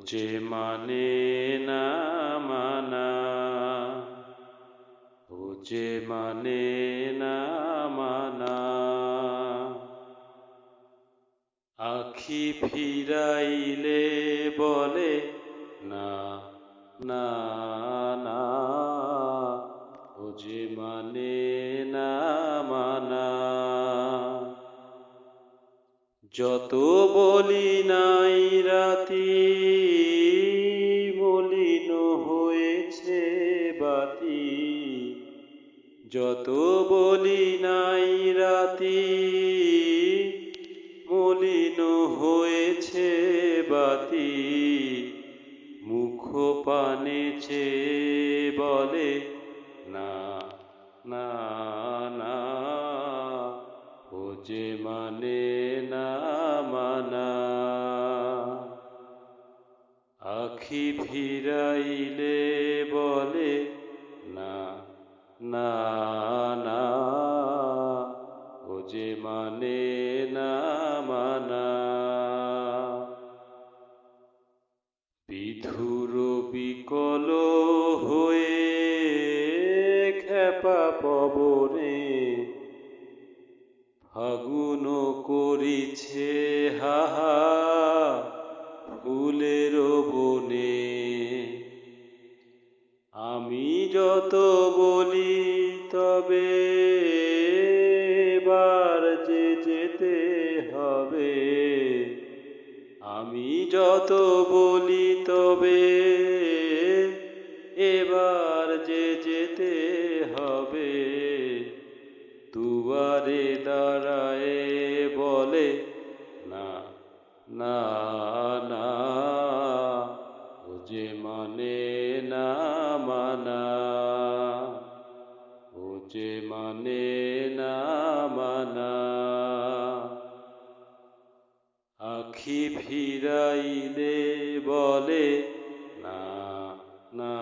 যে মানে না মানা, ও যে মানে না মানা। আখি ফিরাইলে বলে না না না, ও যে মানে না মানা। যত বলি নাই রাতি, মলিন হয়েছে বাতি। যত বলি নাই রাতি, মলিন হয়েছে বাতি। মুখ পানে চেয়ে বলে না না না, ও যে মানে না মানা। আখি ফিরাইলে বলে না না না, ও যে মানে না মানা। বিধুর বিকল হয়ে খেপা পবনে, ফাগুন করিছে হাহা ফুলের বনে। আমি যত বলি তবে এবার যে যেতে হবে। আমি যত বলি তবে এবার যে যেতে হবে। দুয়ারে দাঁড়ায় বলে না না না, ও যে মানে না মানা। ও যে মানে না মানা। আখি ফিরাইলে বলে না না